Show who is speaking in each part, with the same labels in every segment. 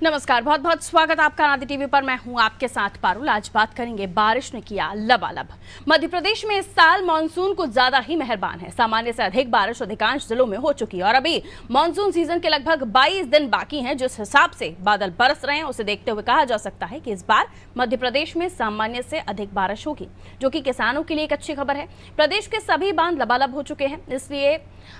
Speaker 1: नमस्कार, बहुत बहुत स्वागत आपका आदि टीवी पर। मैं हूं आपके साथ पारुल। आज बात करेंगे बारिश ने किया लबालब। मध्य प्रदेश में इस साल मानसून कुछ ज्यादा ही मेहरबान है। सामान्य से अधिक बारिश अधिकांश जिलों में हो चुकी है और अभी मानसून सीजन के लगभग 22 दिन बाकी हैं। जिस हिसाब से बादल बरस रहे हैं उसे देखते हुए कहा जा सकता है कि इस बार मध्य प्रदेश में सामान्य से अधिक बारिश होगी, जो कि किसानों के लिए एक अच्छी खबर है। प्रदेश के सभी बांध लबालब हो चुके हैं, इसलिए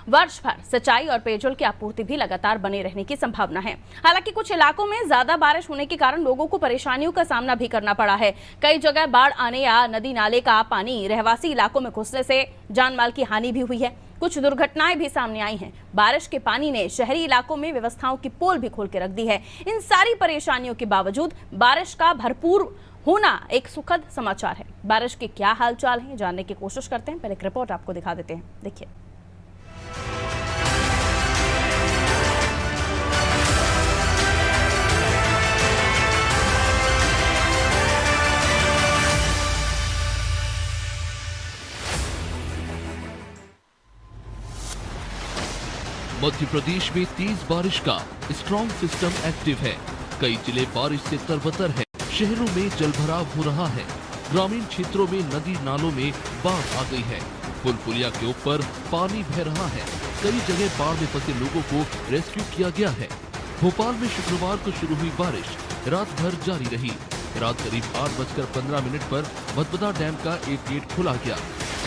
Speaker 1: वर्ष भर सिंचाई और पेयजल की आपूर्ति भी लगातार बने रहने की संभावना है। हालांकि कुछ इलाकों में ज्यादा बारिश होने के कारण लोगों को परेशानियों का सामना भी करना पड़ा है। कई जगह बाढ़ आने या नदी नाले का पानी रहवासी इलाकों में घुसने से जान माल की हानि भी हुई है। कुछ दुर्घटनाएं भी सामने आई हैं। बारिश के पानी ने शहरी इलाकों में व्यवस्थाओं की पोल भी खोल के रख दी है। इन सारी परेशानियों के बावजूद बारिश का भरपूर होना एक सुखद समाचार है। बारिश के क्या हालचाल है जानने की कोशिश करते हैं। पहले एक रिपोर्ट आपको दिखा देते हैं, देखिए।
Speaker 2: मध्य प्रदेश में तेज बारिश का स्ट्रॉन्ग सिस्टम एक्टिव है। कई जिले बारिश से तरबतर है। शहरों में जलभराव हो रहा है। ग्रामीण क्षेत्रों में नदी नालों में बाढ़ आ गई है। पुल पुलिया के ऊपर पानी बह रहा है। कई जगह बाढ़ में फंसे लोगों को रेस्क्यू किया गया है। भोपाल में शुक्रवार को शुरू हुई बारिश रात भर जारी रही। रात करीब 8:15 पर भदभदा डैम का एक गेट खोला गया।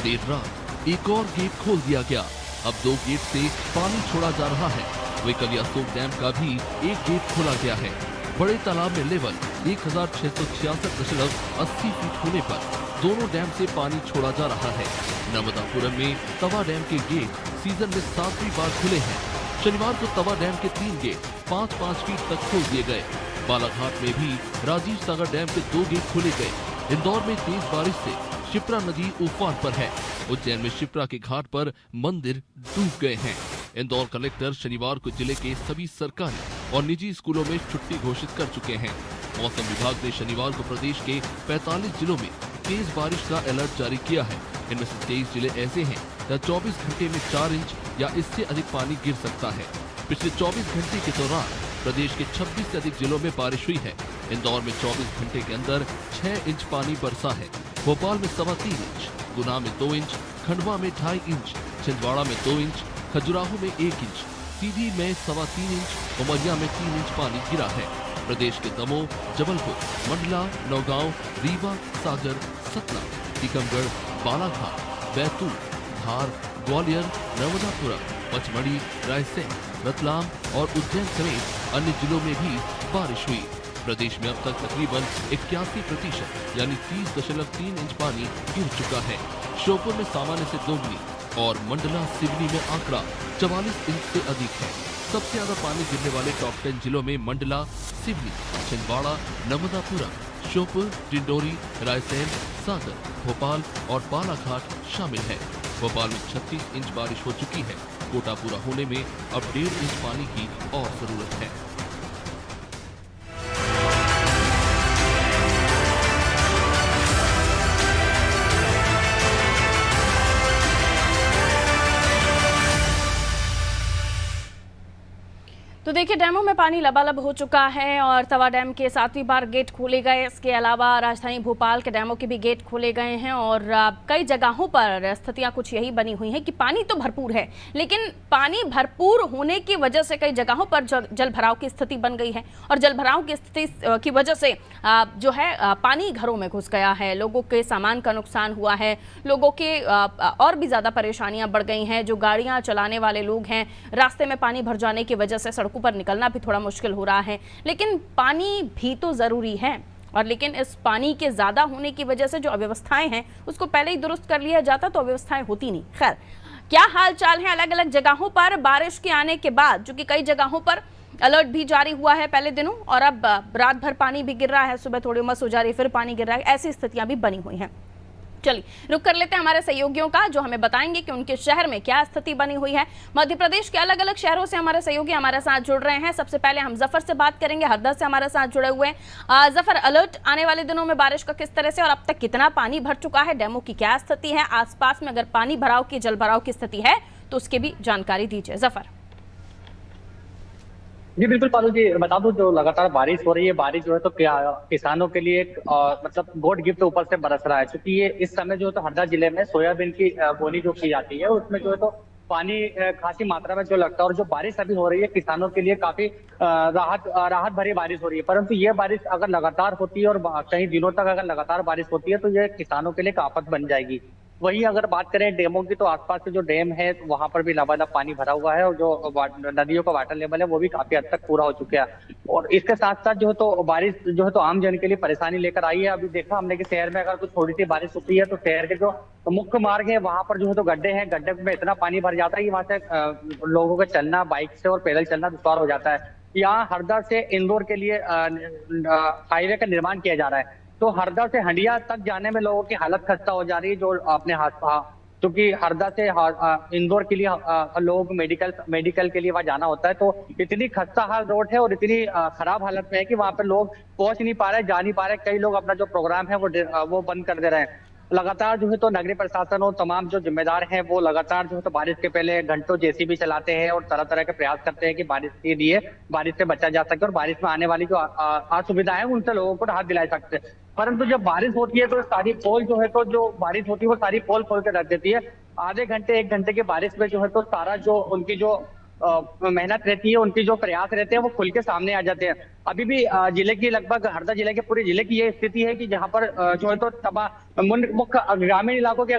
Speaker 2: देर रात एक और गेट खोल दिया गया। अब 2 गेट से पानी छोड़ा जा रहा है। वही कलियासोत डैम का भी एक गेट खोला गया है। बड़े तालाब में लेवल 1666.80 फीट होने पर दोनों डैम से पानी छोड़ा जा रहा है। नर्मदापुरम में तवा डैम के गेट सीजन में 7वीं बार खुले हैं। शनिवार को तवा डैम के 3 गेट 5-5 फीट तक खोल दिए गए। बालाघाट में भी राजीव सागर डैम के 2 गेट खोले गए। इंदौर में तेज बारिश से शिप्रा नदी उफान पर है। उज्जैन में शिप्रा के घाट पर मंदिर डूब गए हैं। इंदौर कलेक्टर शनिवार को जिले के सभी सरकारी और निजी स्कूलों में छुट्टी घोषित कर चुके हैं। मौसम विभाग ने शनिवार को प्रदेश के 45 जिलों में तेज बारिश का अलर्ट जारी किया है। इनमें से 23 जिले ऐसे हैं जहाँ 24 घंटे में 4 इंच या इससे अधिक पानी गिर सकता है। पिछले 24 घंटे के दौरान प्रदेश के 26 से अधिक जिलों में बारिश हुई है। इंदौर में 24 घंटे के अंदर 6 इंच पानी बरसा है। भोपाल में 3.25 इंच, गुना में 2 इंच, खंडवा में 2.5 इंच, छिंदवाड़ा में 2 इंच, खजुराहो में 1 इंच, सीधी में 3.25 इंच, उमरिया में 3 इंच पानी गिरा है। प्रदेश के दमोह, जबलपुर, मंडला, नौगांव, रीवा, सागर, सतना, टीकमगढ़, बालाघाट, बैतूल, धार, ग्वालियर, नर्मदापुरम, पचमढ़ी, रायसेन, रतलाम और उज्जैन समेत अन्य जिलों में भी बारिश हुई। प्रदेश में अब तक तकरीबन 81% यानी 30.3 इंच पानी गिर चुका है। श्योपुर में सामान्य से दोगुनी और मंडला सिवनी में आंकड़ा 44 इंच से अधिक है। सबसे ज्यादा पानी गिरने वाले टॉप 10 जिलों में मंडला, सिवनी, छिंदवाड़ा, नर्मदापुरम, श्योपुर, डिंडोरी, रायसेन, सागर, भोपाल और बालाघाट शामिल है। भोपाल में 36 इंच बारिश हो चुकी है। कोटा पूरा होने में अब 1.5 इंच पानी की और जरूरत है।
Speaker 1: तो देखिए, डैमों में पानी लबालब हो चुका है और तवा डैम के 7वीं बार गेट खोले गए। इसके अलावा राजधानी भोपाल के डैमों के भी गेट खोले गए हैं और कई जगहों पर स्थितियां कुछ यही बनी हुई हैं कि पानी तो भरपूर है, लेकिन पानी भरपूर होने की वजह से कई जगहों पर जल भराव की स्थिति बन गई है और जल भराव की स्थिति की वजह से जो है पानी घरों में घुस गया है। लोगों के सामान का नुकसान हुआ है। लोगों के और भी ज़्यादा परेशानियाँ बढ़ गई हैं। जो गाड़ियाँ चलाने वाले लोग हैं, रास्ते में पानी भर जाने की वजह से पर निकलना भी थोड़ा मुश्किल हो रहा है। लेकिन पानी भी तो जरूरी है और लेकिन इस पानी के ज्यादा होने की वजह से जो अव्यवस्थाएं हैं उसको पहले ही दुरुस्त कर लिया जाता तो अव्यवस्थाएं होती नहीं। खैर, क्या हाल चाल है अलग अलग जगहों पर बारिश के आने के बाद, जो कि कई जगहों पर अलर्ट भी जारी हुआ है पहले दिनों और अब रात भर पानी भी गिर रहा है। सुबह थोड़ी उमस हो जा रही है, फिर पानी गिर रहा है। ऐसी स्थितियां भी बनी हुई हैं। चलिए रुक कर लेते हैं हमारे सहयोगियों का, जो हमें बताएंगे कि उनके शहर में क्या स्थिति बनी हुई है। मध्य प्रदेश के अलग अलग शहरों से हमारे सहयोगी हमारे साथ जुड़ रहे हैं। सबसे पहले हम जफर से बात करेंगे, हरदा से हमारे साथ जुड़े हुए हैं। जफर, अलर्ट आने वाले दिनों में बारिश का किस तरह से और अब तक कितना पानी भर चुका है, डैमों की क्या स्थिति है, आसपास में अगर पानी भराव की जल भराव की स्थिति है तो उसकी भी जानकारी दीजिए जफर।
Speaker 3: जी बिल्कुल पारू जी, बता दूं जो लगातार बारिश हो रही है, बारिश जो है तो क्या किसानों के लिए एक मतलब गॉड गिफ्ट ऊपर से बरस रहा है, क्योंकि ये इस समय जो है तो हरदा जिले में सोयाबीन की बोनी जो की जाती है उसमें जो है तो पानी खासी मात्रा में जो लगता है, और जो बारिश अभी हो रही है किसानों के लिए काफी राहत भरी बारिश हो रही है। परंतु ये बारिश अगर लगातार होती है और कई दिनों तक अगर लगातार बारिश होती है तो ये किसानों के लिए एक आफत बन जाएगी। वहीं अगर बात करें डैमों की, तो आसपास के जो डैम है वहां पर भी लबालब पानी भरा हुआ है, और जो नदियों का वाटर लेवल है वो भी काफी हद तक पूरा हो चुका है। और इसके साथ साथ जो है तो बारिश जो है तो आम जन के लिए परेशानी लेकर आई है। अभी देखा हमने कि शहर में अगर कुछ थोड़ी सी बारिश होती है तो शहर के जो मुख्य मार्ग है वहां पर जो है तो गड्ढे हैं, गड्ढे में इतना पानी भर जाता है कि वहां से लोगों का चलना, बाइक से और पैदल चलना दुश्वार हो जाता है। यहाँ हरदा से इंदौर के लिए हाईवे का निर्माण किया जा रहा है, तो हरदा से हंडिया तक जाने में लोगों की हालत खस्ता हो जा रही है। जो अपने क्योंकि हरदा से इंदौर के लिए लोगों को मेडिकल के लिए वहां जाना होता है, तो इतनी खस्ता हाल रोड है और इतनी खराब हालत में है कि वहां पे लोग पहुंच नहीं पा रहे, जा नहीं पा रहे। कई लोग अपना जो प्रोग्राम है वो बंद कर दे रहे हैं। लगातार जो है तो नगरीय प्रशासन और तमाम जो जिम्मेदार हैं वो लगातार जो है तो बारिश के पहले घंटों जेसीबी चलाते हैं और तरह तरह के प्रयास करते हैं कि बारिश के लिए बारिश से बचा जा सके और बारिश में आने वाली जो असुविधाएं हैं उनसे लोगों को राहत दिलाई सकते हैं। परंतु जब बारिश होती है तो सारी पोल जो है तो जो बारिश होती है वो सारी पोल खोल कर रख देती है। आधे घंटे 1 घंटे की बारिश में जो है तो सारा जो उनकी जो मेहनत रहती है, उनकी जो प्रयास रहते हैं वो खुल के सामने आ जाते हैं। अभी भी जिले की लगभग हरदा जिले के पूरे जिले की ये स्थिति है कि जहां पर जो है तो मुख्य ग्रामीण इलाकों की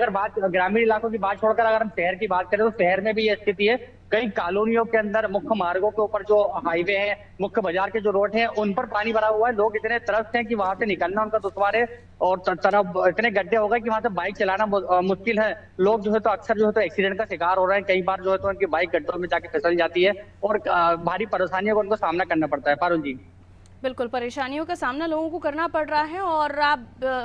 Speaker 3: बात छोड़कर अगर हम शहर की बात करें तो शहर में भी ये स्थिति है। कई कॉलोनियों के अंदर मुख्य मार्गों के ऊपर जो हाईवे है, मुख्य बाजार के जो रोड है उन पर पानी भरा हुआ है। लोग इतने त्रस्त हैं कि वहां से निकलना उनका दुश्वार है, और तरफ इतने गड्ढे हो गए कि वहां से बाइक चलाना मुश्किल है। लोग जो है तो अक्सर जो है तो एक्सीडेंट का शिकार हो रहे हैं। कई बार जो है तो उनकी बाइक गड्ढों में जाके फिसल जाती है और भारी परेशानियों का उनको सामना करना पड़ता है। पारुल जी
Speaker 1: बिल्कुल, परेशानियों का सामना लोगों को करना पड़ रहा है। और आप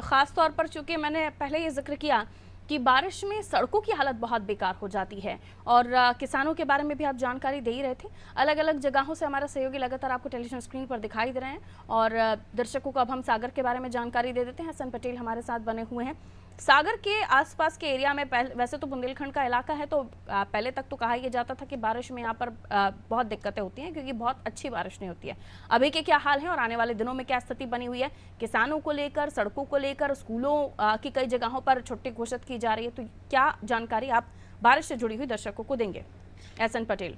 Speaker 1: ख़ास तौर पर, चूँकि मैंने पहले ये जिक्र किया कि बारिश में सड़कों की हालत बहुत बेकार हो जाती है, और किसानों के बारे में भी आप जानकारी दे ही रहे थे। अलग अलग जगहों से हमारा सहयोगी लगातार आपको टेलीविजन स्क्रीन पर दिखाई दे रहे हैं, और दर्शकों को अब हम सागर के बारे में जानकारी दे देते हैं। हसन पटेल हमारे साथ बने हुए हैं। सागर के आसपास के एरिया में वैसे तो बुंदेलखंड का इलाका है, तो पहले तक तो कहा यह जाता था कि बारिश में यहाँ पर बहुत दिक्कतें होती हैं क्योंकि बहुत अच्छी बारिश नहीं होती है। अभी के क्या हाल है और आने वाले दिनों में क्या स्थिति बनी हुई है किसानों को लेकर, सड़कों को लेकर? स्कूलों की कई जगहों पर छुट्टी घोषित की जा रही है, तो क्या जानकारी आप बारिश से जुड़ी हुई दर्शकों को देंगे? एहसन पटेल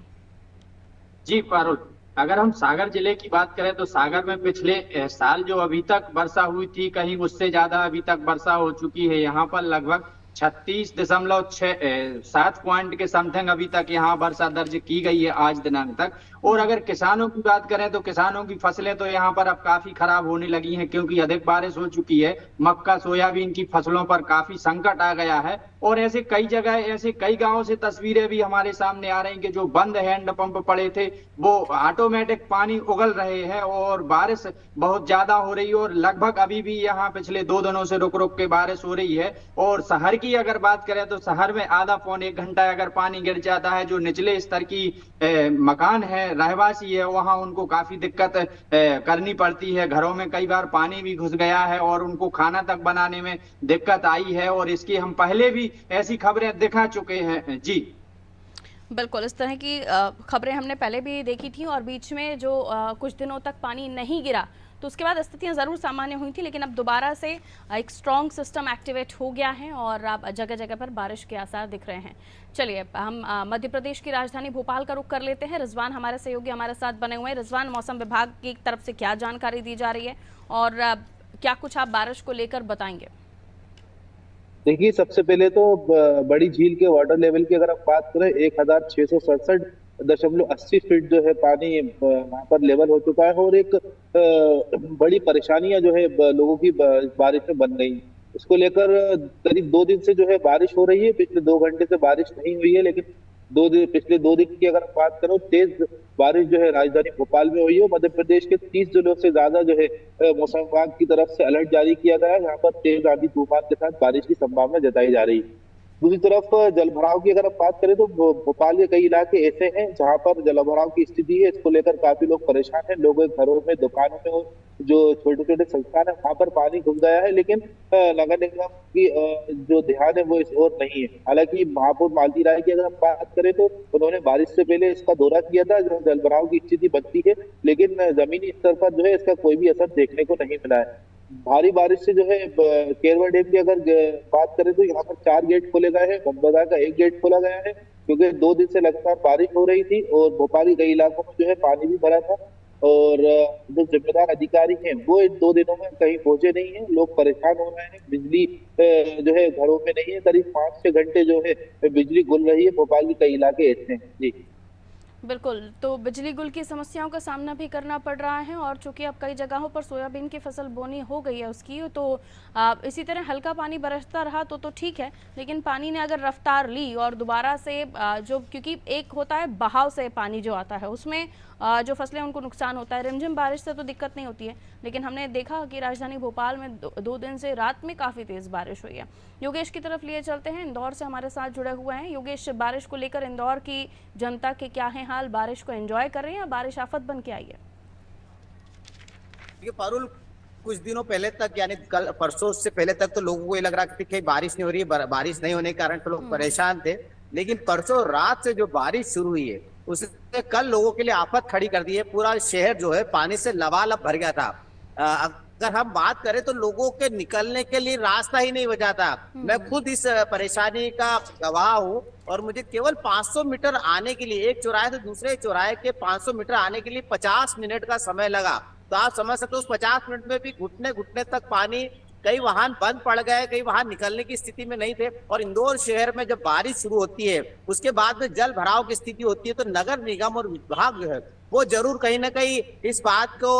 Speaker 4: जी पारुल, अगर हम सागर जिले की बात करें तो सागर में पिछले साल जो अभी तक वर्षा हुई थी, कहीं उससे ज्यादा अभी तक वर्षा हो चुकी है। यहाँ पर लगभग 36.7 पॉइंट के समथिंग अभी तक यहाँ वर्षा दर्ज की गई है आज दिनांक तक। और अगर किसानों की बात करें तो किसानों की फसलें तो यहाँ पर अब काफी खराब होने लगी हैं, क्योंकि अधिक बारिश हो चुकी है। मक्का, सोयाबीन की फसलों पर काफी संकट आ गया है। और ऐसे कई जगह, ऐसे कई गांवों से तस्वीरें भी हमारे सामने आ रही कि जो बंद हैंडपंप पड़े थे वो ऑटोमेटिक पानी उगल रहे हैं, और बारिश बहुत ज्यादा हो रही है। और लगभग अभी भी यहाँ पिछले 2 दिनों से रुक रुक के बारिश हो रही है। और शहर की अगर बात करें तो शहर में आधा पौन 1 घंटा अगर पानी गिर जाता है, जो निचले स्तर की मकान है, रहवासी है, वहां उनको काफी दिक्कत करनी पड़ती है। घरों में कई बार पानी भी घुस गया है और उनको खाना तक बनाने में दिक्कत आई है। और इसकी हम पहले भी ऐसी खबरें दिखा चुके हैं। जी
Speaker 1: बिल्कुल, इस तरह की खबरें हमने पहले भी देखी थी, और बीच में जो कुछ दिनों तक पानी नहीं गिरा तो उसके बाद स्थितियां ज़रूर सामान्य हुई थी, लेकिन अब दोबारा से एक स्ट्रॉन्ग सिस्टम एक्टिवेट हो गया है और अब जगह जगह पर बारिश के आसार दिख रहे हैं। चलिए, हम मध्य प्रदेश की राजधानी भोपाल का रुख कर लेते हैं। रिजवान हमारे सहयोगी हमारे साथ बने हुए हैं। रिजवान, मौसम विभाग की तरफ से क्या जानकारी दी जा रही है और क्या कुछ आप बारिश को लेकर बताएंगे?
Speaker 5: देखिए, सबसे पहले तो बड़ी झील के वाटर लेवल की अगर आप बात करें 1667.80 फीट जो है पानी वहां पर लेवल हो चुका है। और एक बड़ी परेशानियां जो है लोगों की बारिश में बन गई। इसको लेकर करीब 2 दिन से जो है बारिश हो रही है। पिछले 2 घंटे से बारिश नहीं हुई है, लेकिन पिछले 2 दिन की अगर बात करो, तेज बारिश जो है राजधानी भोपाल में हुई है। मध्य प्रदेश के 30 जिलों से ज्यादा जो है मौसम विभाग की तरफ से अलर्ट जारी किया गया है। यहाँ पर तेज आंधी तूफान के साथ बारिश की संभावना जताई जा रही है। दूसरी तरफ जलभराव की अगर आप बात करें तो भोपाल के कई इलाके ऐसे हैं जहां पर जलभराव की स्थिति है। इसको लेकर काफी लोग परेशान हैं। लोग घरों में, दुकानों में जो छोटे छोटे संस्थान है वहां पर पानी घुस गया है, लेकिन नगर निगम की जो ध्यान है वो इस ओर नहीं है। हालांकि महापौर मालती राय की अगर हम बात करें तो उन्होंने बारिश से पहले इसका दौरा किया था जहाँ जल भराव की स्थिति बनती है, लेकिन जमीनी स्तर पर जो है इसका कोई भी असर देखने को नहीं मिला है। भारी बारिश से जो है केरवा डैम की अगर बात करें तो यहाँ पर 4 गेट खोले गए हैं, बगबदा का 1 गेट खोला गया है, क्योंकि 2 दिन से लगातार बारिश हो रही थी और भोपाल के कई इलाकों में जो है पानी भी भरा था। और जो जिम्मेदार अधिकारी हैं वो इन 2 दिनों में कहीं पहुंचे नहीं है, लोग परेशान हो रहे हैं। बिजली जो है घरों में नहीं है, करीब 5-6 घंटे जो है बिजली गुल रही है। भोपाल के कई इलाके ऐसे हैं जी।
Speaker 1: बिल्कुल, तो बिजली गुल की समस्याओं का सामना भी करना पड़ रहा है और चूंकि अब कई जगहों पर सोयाबीन की फसल बोनी हो गई है उसकी, तो इसी तरह हल्का पानी बरसता रहा तो ठीक है, लेकिन पानी ने अगर रफ्तार ली और दोबारा से जो, क्योंकि एक होता है बहाव से पानी जो आता है उसमें जो फसलें उनको नुकसान होता है, रिमझिम बारिश से तो दिक्कत नहीं होती है, लेकिन हमने देखा कि राजधानी भोपाल में 2 दिन से रात में काफ़ी तेज़ बारिश हुई है। योगेश की तरफ लिए चलते हैं, इंदौर से हमारे साथ जुड़े हुए हैं। योगेश, बारिश को लेकर इंदौर की जनता के क्या है हाल? बारिश को एंजॉय कर रहे हैं या बारिश आफत बन के आई है?
Speaker 6: ये पारुल, कुछ दिनों पहले तक यानी कल परसों से पहले तक तो लोगों को ये लग रहा था कि बारिश नहीं हो रही है, बारिश नहीं होने के कारण तो लोग परेशान थे, लेकिन परसों रात से जो बारिश शुरू हुई है उसने कल लोगों के लिए आफत खड़ी कर दी है। पूरा शहर जो है पानी से लबालब भर गया था। अगर हम बात करें तो लोगों के निकलने के लिए रास्ता ही नहीं बचा था। मैं खुद इस परेशानी का गवाह हूँ और मुझे केवल 500 मीटर आने के लिए, एक चौराहे से दूसरे चौराहे के 500 मीटर आने के लिए 50 मिनट का समय लगा। तो आप समझ सकते हो उस 50 मिनट में भी घुटने घुटने तक पानी, कई वाहन बंद पड़ गए, कई वाहन निकलने की स्थिति में नहीं थे। और इंदौर शहर में जब बारिश शुरू होती है उसके बाद में जल भराव की स्थिति होती है तो नगर निगम और विभाग जो है वो जरूर कहीं ना कहीं इस बात को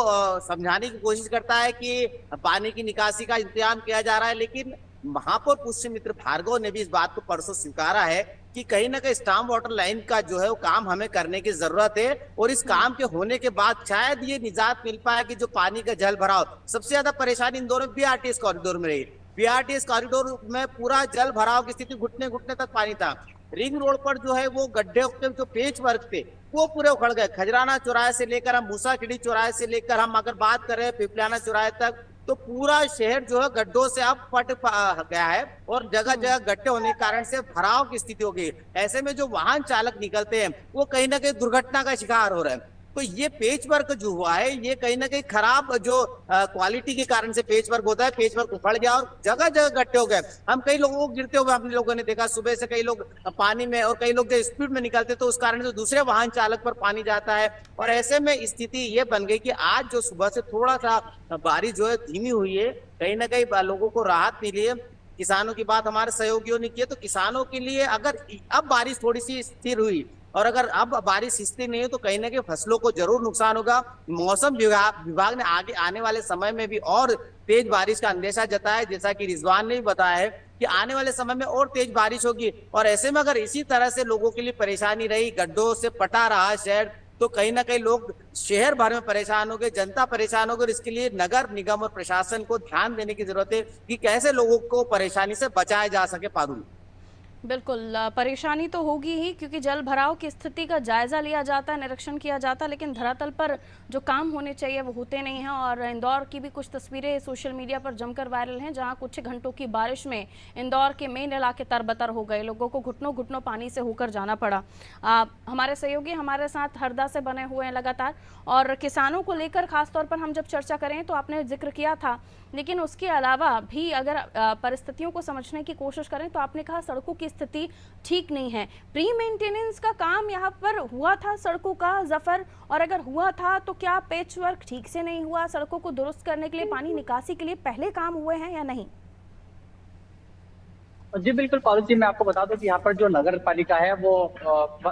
Speaker 6: समझाने की कोशिश करता है कि पानी की निकासी का इंतजाम किया जा रहा है, लेकिन महापौर पुष्यमित्र भार्गव ने भी इस बात को परसों स्वीकारा है कि कहीं ना कहीं स्टार्म वाटर लाइन का जो है वो काम हमें करने की जरूरत है और इस काम के होने के बाद शायद ये निजात मिल पाए कि जो पानी का जल भराव, सबसे ज्यादा परेशानी इंदौर में बीआरटीएस कॉरिडोर में रही। बीआरटीएस कॉरिडोर में पूरा जल भराव की स्थिति, घुटने घुटने तक पानी था। रिंग रोड पर जो है वो गड्ढे के जो पेच वर्क थे वो पूरे उखड़ गए। खजराना चौराहे से लेकर हम मूसाखेड़ी चौराहे से लेकर हम अगर बात करें पिपलियाना चौराहे तक, तो पूरा शहर जो है गड्ढों से अब फट गया है और जगह जगह गड्ढे होने के कारण से भराव की स्थिति हो गई। ऐसे में जो वाहन चालक निकलते हैं वो कहीं ना कहीं दुर्घटना का शिकार हो रहे हैं। तो ये पेच वर्क जो हुआ है ये कहीं ना कहीं खराब जो क्वालिटी के कारण से पेच वर्क होता है, पेच वर्क उखड़ गया और जगह जगह गड्ढे हो गए। हम कई लोगों को गिरते हुए हम लोगों ने देखा सुबह से, कई लोग पानी में और कई लोग जो स्पीड में निकलते तो उस कारण से दूसरे वाहन चालक पर पानी जाता है। और ऐसे में स्थिति ये बन गई कि आज जो सुबह से थोड़ा सा बारिश जो है धीमी हुई है, कहीं ना कहीं लोगों को राहत मिली है। किसानों की बात हमारे सहयोगियों ने की है, तो किसानों के लिए अगर अब बारिश थोड़ी सी स्थिर हुई और अगर अब बारिश स्थिर नहीं हो तो कहीं ना कहीं फसलों को जरूर नुकसान होगा। मौसम विभाग ने आगे आने वाले समय में भी और तेज बारिश का अंदेशा जताया है, जैसा कि रिजवान ने भी बताया है कि आने वाले समय में और तेज बारिश होगी। और ऐसे में अगर इसी तरह से लोगों के लिए परेशानी रही, गड्ढों से पटा रहा शहर, तो कहीं ना कहीं लोग शहर भर में परेशान हो गए, जनता परेशान हो गई। और इसके लिए नगर निगम और प्रशासन को ध्यान देने की जरूरत है कि कैसे लोगों को परेशानी से बचाया जा सके। पारुल,
Speaker 1: बिल्कुल, परेशानी तो होगी ही क्योंकि जल भराव की स्थिति का जायजा लिया जाता है, निरीक्षण किया जाता है, लेकिन धरातल पर जो काम होने चाहिए वो होते नहीं हैं। और इंदौर की भी कुछ तस्वीरें सोशल मीडिया पर जमकर वायरल हैं जहां कुछ घंटों की बारिश में इंदौर के मेन इलाके तरबतर हो गए, लोगों को घुटनों घुटनों पानी से होकर जाना पड़ा। हमारे सहयोगी हमारे साथ हरदा से बने हुए हैं लगातार, और किसानों को लेकर खासतौर पर हम जब चर्चा करें तो आपने जिक्र किया था, लेकिन उसके अलावा भी अगर परिस्थितियों को समझने की कोशिश करें तो आपने कहा सड़कों की स्थिति ठीक नहीं है। प्री मेंटेनेंस का काम यहाँ पर हुआ था सड़कों का, जफर, और अगर हुआ था तो क्या पैच वर्क ठीक से नहीं हुआ? सड़कों को दुरुस्त करने के लिए, पानी निकासी के लिए पहले काम हुए हैं या नहीं?
Speaker 3: जी बिल्कुल पारुल जी, मैं आपको बता दूं कि यहाँ पर जो नगर पालिका है वो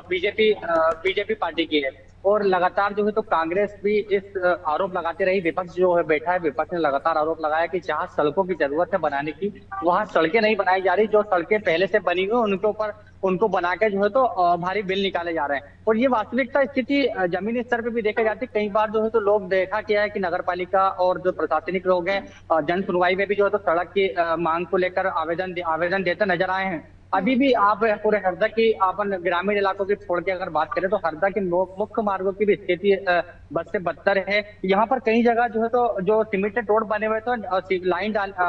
Speaker 3: बीजेपी पार्टी की है और लगातार जो है तो कांग्रेस भी इस आरोप लगाती रही। विपक्ष जो है बैठा है, विपक्ष ने लगातार आरोप लगाया कि जहां सड़कों की जरूरत है बनाने की वहां सड़कें नहीं बनाई जा रही, जो सड़कें पहले से बनी हुई उनके ऊपर उनको बना के जो है तो भारी बिल निकाले जा रहे हैं। और ये वास्तविकता स्थिति जमीनी स्तर पे भी देखी जाती है। कई बार जो है तो लोग देखा किया है कि नगर पालिका और जो प्रशासनिक लोग हैं जन सुनवाई में भी जो है तो सड़क की मांग को लेकर आवेदन देते नजर आए हैं। अभी भी आप पूरे हरदा की अपन ग्रामीण इलाकों की छोड़ के अगर बात करें तो हरदा के मुख्य मार्गों की भी स्थिति बद से बदतर है। यहाँ पर कई जगह जो है तो जो सीमेंटेड रोड बने हुए तो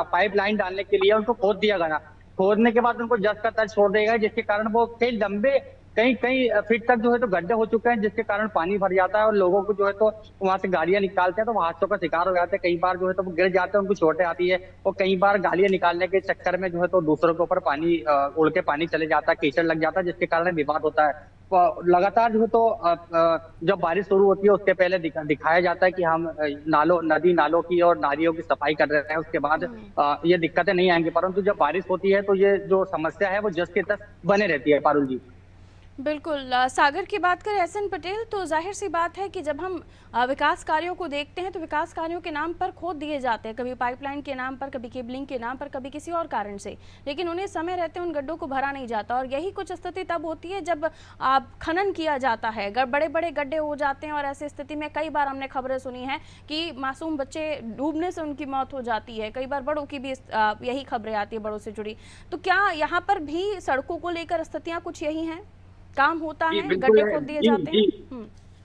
Speaker 3: पाइप लाइन डालने के लिए उनको खोद दिया गया। खोदने के बाद उनको जस का तर्ज छोड़ देगा, जिसके कारण वो कई लंबे कई कई फीट तक जो है तो गड्ढे हो चुके हैं, जिसके कारण पानी भर जाता है और लोगों को जो है तो वहां से गाड़ियां निकालते हैं तो वो हादसों का शिकार हो जाते हैं। कई बार जो है तो वो गिर जाते हैं, उनको चोटें आती है और कई बार गाड़ियां निकालने के चक्कर में जो है तो दूसरों के ऊपर पानी उड़ के पानी चले जाता है, कीचड़ लग जाता है, जिसके कारण विवाद होता है। लगातार जो है तो जब बारिश शुरू होती है उसके पहले दिखाया जाता है कि हम नदी नालों की और नालियों की सफाई कर रहे हैं, उसके बाद ये दिक्कतें नहीं आएंगी। परंतु जब बारिश होती है तो ये जो समस्या है वो जस के तस बने रहती है। पारुल जी
Speaker 1: बिल्कुल। सागर की बात करें एसएन पटेल, तो जाहिर सी बात है कि जब हम विकास कार्यों को देखते हैं तो विकास कार्यों के नाम पर खोद दिए जाते हैं, कभी पाइपलाइन के नाम पर, कभी केबलिंग के नाम पर, कभी किसी और कारण से, लेकिन उन्हें समय रहते उन गड्ढों को भरा नहीं जाता। और यही कुछ स्थिति तब होती है जब खनन किया जाता है, बड़े बड़े गड्ढे हो जाते हैं और ऐसी स्थिति में कई बार हमने खबरें सुनी हैं कि मासूम बच्चे डूबने से उनकी मौत हो जाती है। कई बार बड़ों की भी यही खबरें आती है, बड़ों से जुड़ी। तो क्या यहाँ पर भी सड़कों को लेकर स्थितियाँ कुछ यही हैं? काम होता है, गड्ढे खोद दिए जाते हैं।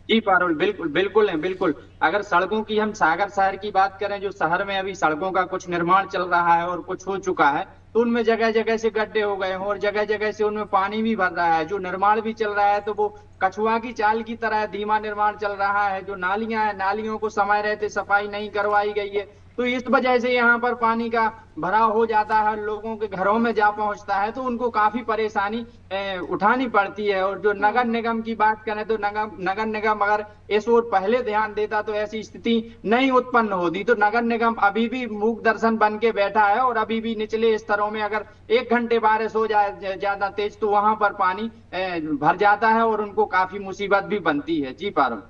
Speaker 4: जी पारुल, बिल्कुल बिल्कुल है, बिल्कुल। अगर सड़कों की हम सागर शहर की बात करें, जो शहर में अभी सड़कों का कुछ निर्माण चल रहा है और कुछ हो चुका है, तो उनमें जगह जगह से गड्ढे हो गए हैं और जगह जगह से उनमें पानी भी भर रहा है। जो निर्माण भी चल रहा है तो वो कछुआ की चाल की तरह धीमा निर्माण चल रहा है। जो नालियां हैं, नालियों को समय रहते सफाई नहीं करवाई गई है, तो इस वजह से यहाँ पर पानी का भराव हो जाता है, लोगों के घरों में जा पहुंचता है, तो उनको काफी परेशानी उठानी पड़ती है। और जो नगर निगम की बात करें तो नगर निगम अगर इस ओर पहले ध्यान देता तो ऐसी स्थिति नहीं उत्पन्न होती। तो नगर निगम अभी भी मूक दर्शन बन के बैठा है और अभी भी निचले स्तरों में अगर 1 घंटे बारिश हो जाए ज्यादा तेज तो वहां पर पानी भर जाता है और उनको काफी मुसीबत भी बनती है। जी पारुल।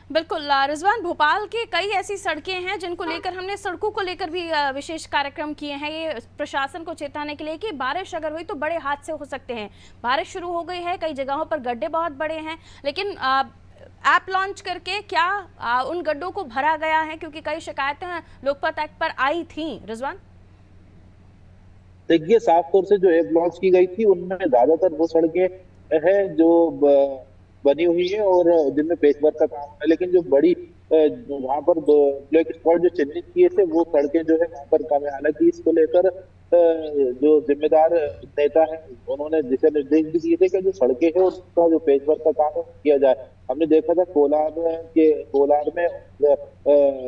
Speaker 1: बिल्कुल रिजवान, भोपाल के कई ऐसी सड़कें हैं जिनको लेकर हमने सड़कों को लेकर भी विशेष कार्यक्रम किए हैं, ये प्रशासन को चेताने के लिए कि बारिश अगर हुई तो बड़े हादसे हो सकते हैं। बारिश शुरू हो गई है, कई जगहों पर गड्ढे बहुत बड़े हैं, लेकिन ऐप लॉन्च करके क्या उन गड्ढों को भरा गया है? क्योंकि कई शिकायतें लोकपत एक्ट पर आई थी। रिजवान
Speaker 5: देखिए, साफ तौर से जो ऐप लॉन्च की गई थी उनमें ज्यादातर वो सड़कें है जो बनी हुई है और जिनमें पेचवर्क का काम है, लेकिन जो बड़ी वहां पर ब्लैक स्पॉट जो चिन्हित किए थे वो सड़कें जो है वहां पर कम है। हालांकि इसको लेकर जो जिम्मेदार नेता है उन्होंने दिशा निर्देश भी दिए थे कि जो सड़कें हैं उसका जो पेचवर्क का काम है किया जाए। हमने देखा था कोलार में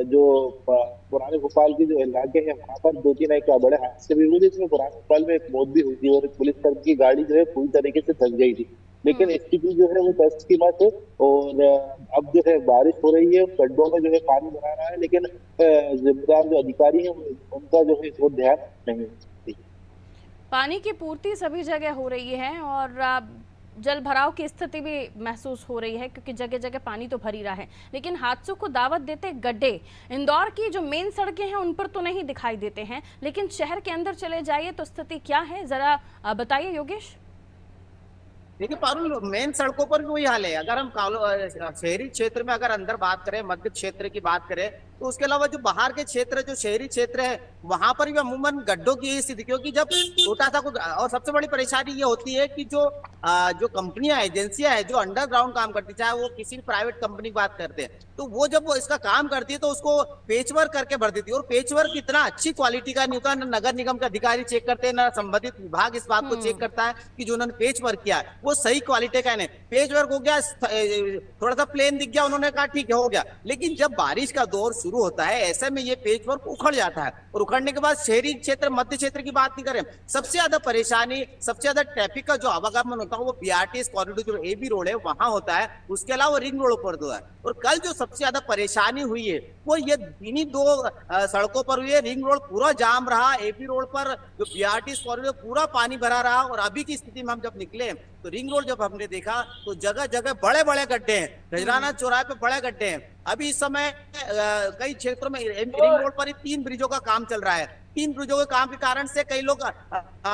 Speaker 5: जो पुराने भोपाल की जो इलाके हैं वहां पर 2-3 एक बड़े हादसे भी हुए, जिसमें पुराने भोपाल में एक मौत भी हुई थी और पुलिसकर्मी की गाड़ी जो है पूरी तरीके से फंस गई थी। लेकिन स्थिति जो है वो तस्त की बात है और अब जो है बारिश हो रही है, गड्ढों में जो है पानी भरा रहा है, लेकिन जिम्मेदार जो अधिकारी हैं उनका जो है वो ध्यान नहीं है।
Speaker 1: पानी की पूर्ति सभी जगह हो रही है और जल भराव की स्थिति भी महसूस हो रही है क्योंकि जगह जगह पानी तो भर ही रहा है, लेकिन हादसों को दावत देते गड्ढे इंदौर की जो मेन सड़कें हैं उन पर तो नहीं दिखाई देते हैं, लेकिन शहर के अंदर चले जाइए तो स्थिति क्या है, जरा बताइए योगेश।
Speaker 6: देखिए पारुल, मेन सड़कों पर भी वही हाल है। अगर हम शहरी क्षेत्र में अगर अंदर बात करें, मध्य क्षेत्र की बात करें, तो उसके अलावा जो बाहर के क्षेत्र, जो शहरी क्षेत्र है, वहां पर भी अमूमन गड्ढों की स्थिति, क्योंकि जब छोटा सा कुछ, और सबसे बड़ी परेशानी ये होती है कि जो कंपनियां, एजेंसियां है जो अंडरग्राउंड काम करती, चाहे वो किसी भी प्राइवेट कंपनी की बात करते हैं, तो वो जब वो इसका काम करती है तो उसको पेचवर्क करके भर देती है। और पेचवर्क इतना अच्छी क्वालिटी का नहीं होता, न नगर निगम के अधिकारी चेक करते हैं, न संबंधित विभाग इस बात को चेक करता है कि जो उन्होंने पेचवर्क किया है वो सही क्वालिटी का नहीं। पेचवर्क हो गया, थोड़ा सा प्लेन दिख गया, उन्होंने कहा ठीक है हो गया, लेकिन जब बारिश का दौर शुरू होता है ऐसे में ये पेचवर्क उखड़ जाता है। और उखड़ने के बाद शहरी क्षेत्र, मध्य क्षेत्र की बात नहीं करें, सबसे ज्यादा परेशानी, सबसे ज्यादा ट्रैफिक का जो आवागमन होता है वो बीआरटीएस कॉरिडोर जो एबी रोड है वहां होता है, उसके अलावा रिंग रोड पर होता है। और कल जो सबसे ज्यादा परेशानी हुई है वो ये इन्हीं 2 सड़कों पर हुई है। रिंग रोड पूरा जाम रहा, एपी रोड पर जो बीआरटीएस कॉरिडोर पूरा पानी भरा रहा। और अभी की स्थिति में हम जब निकले तो रिंग रोड जब हमने देखा तो जगह जगह बड़े बड़े गड्ढे हैं, खजराना चौराहे पे बड़े गड्ढे हैं। अभी इस समय कई क्षेत्रों में रिंग रोड पर 3 ब्रिजों का काम चल रहा है, 3 ब्रिजों के काम के कारण से कई लोग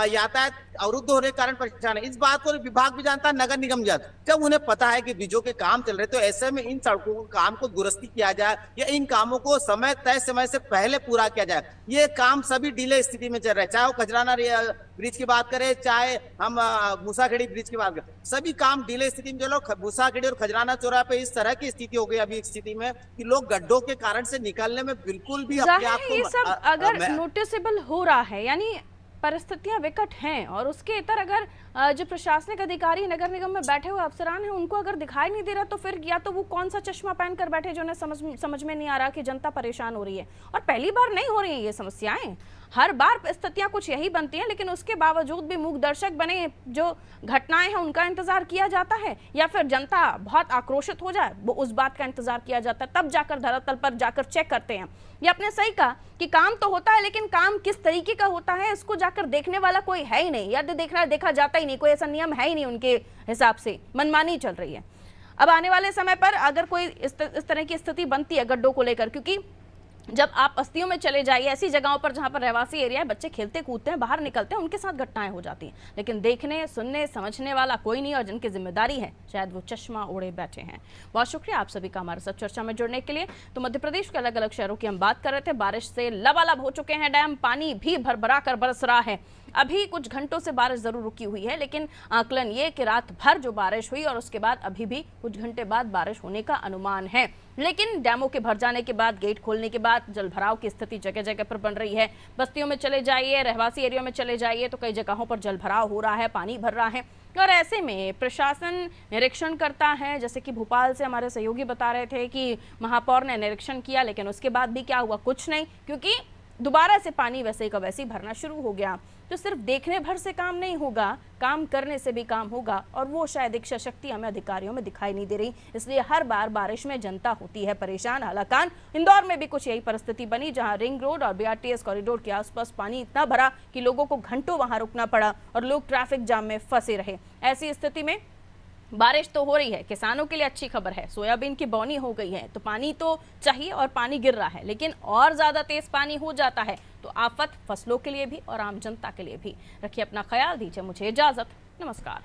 Speaker 6: यातायात अवरुद्ध होने के कारण परेशान है। इस बात को विभाग भी जानता है, नगर निगम जानता, जब उन्हें पता है कि ब्रिजों के काम चल रहे तो ऐसे में इन सड़कों के काम को दुरुस्ती किया जाए या इन कामों को तय समय से पहले पूरा किया जाए। ये काम सभी डिले स्थिति में चल रहे हैं, चाहे वो खजराना ब्रिज की बात करें, चाहे हम मूसाखेड़ी ब्रिज की बात करें, सभी काम डिले स्थिति में जो लोग मूसाखेड़ी और खजराना चौराहे पे इस तरह की स्थिति हो गई अभी स्थिति में कि लोग गड्ढों के कारण से निकलने में बिल्कुल भी अपने आप को
Speaker 1: ये सब अगर नोटिसेबल हो रहा है, यानी परिस्थितियां विकट हैं और उसके इतर अगर जो प्रशासनिक अधिकारी नगर निगम में बैठे हुए अफसरान हैं उनको अगर दिखाई नहीं दे रहा तो फिर या तो वो कौन सा चश्मा पहन कर बैठे जो उन्हें समझ में नहीं आ रहा कि जनता परेशान हो रही है। और पहली बार नहीं हो रही है ये समस्याएं, हर बार स्थितियां कुछ यही बनती हैं, लेकिन उसके बावजूद भी मूक दर्शक बने जो घटनाएं हैं उनका इंतजार किया जाता है या फिर जनता बहुत आक्रोशित हो जाए वो उस बात का इंतजार किया जाता है, तब जाकर धरातल पर जाकर चेक करते हैं। ये आपने सही कहा कि काम तो होता है, लेकिन काम किस तरीके का होता है इसको जाकर देखने वाला कोई है ही नहीं, या देखा जाता ही नहीं, कोई ऐसा नियम है ही नहीं, उनके हिसाब से मनमानी चल रही है। अब आने वाले समय पर अगर कोई इस तरह की स्थिति बनती है गड्ढों को लेकर, क्योंकि जब आप बस्तियों में चले जाइए, ऐसी जगहों पर जहां पर रहवासी एरिया है, बच्चे खेलते कूदते हैं, बाहर निकलते हैं, उनके साथ घटनाएं हो जाती हैं, लेकिन देखने सुनने समझने वाला कोई नहीं, और जिनकी जिम्मेदारी है शायद वो चश्मा ओढ़े बैठे हैं। बहुत शुक्रिया आप सभी का हमारे साथ चर्चा में जुड़ने के लिए। तो मध्य प्रदेश के अलग अलग शहरों की हम बात कर रहे थे, बारिश से लबालब हो चुके हैं डैम, पानी भी भरभरा कर बरस रहा है। अभी कुछ घंटों से बारिश जरूर रुकी हुई है, लेकिन आकलन ये कि रात भर जो बारिश हुई और उसके बाद अभी भी कुछ घंटे बाद बारिश होने का अनुमान है। लेकिन डैमों के भर जाने के बाद, गेट खोलने के बाद जल भराव की स्थिति जगह जगह पर बन रही है। बस्तियों में चले जाइए, रहवासी एरिया में चले जाइए तो कई जगहों पर जल भराव हो रहा है, पानी भर रहा है। और ऐसे में प्रशासन निरीक्षण करता है, जैसे कि भोपाल से हमारे सहयोगी बता रहे थे कि महापौर ने निरीक्षण किया, लेकिन उसके बाद भी क्या हुआ, कुछ नहीं, क्योंकि दोबारा से पानी वैसे का वैसे ही भरना शुरू हो गया। तो सिर्फ देखने भर से काम नहीं होगा, काम करने से भी काम होगा, और वो शायद इच्छा शक्ति हमें अधिकारियों में दिखाई नहीं दे रही। इसलिए हर बार बारिश में जनता होती है परेशान, हालाकान इंदौर में भी कुछ यही परिस्थिति बनी, जहां रिंग रोड और बीआरटीएस कॉरिडोर के आसपास पानी इतना भरा कि लोगों को घंटों वहां रुकना पड़ा और लोग ट्रैफिक जाम में फंसे रहे। ऐसी स्थिति में बारिश तो हो रही है, किसानों के लिए अच्छी खबर है, सोयाबीन की बोनी हो गई है, तो पानी तो चाहिए और पानी गिर रहा है, लेकिन और ज्यादा तेज पानी हो जाता है तो आफत फसलों के लिए भी और आम जनता के लिए भी। रखिए अपना ख्याल, दीजिए मुझे इजाजत, नमस्कार।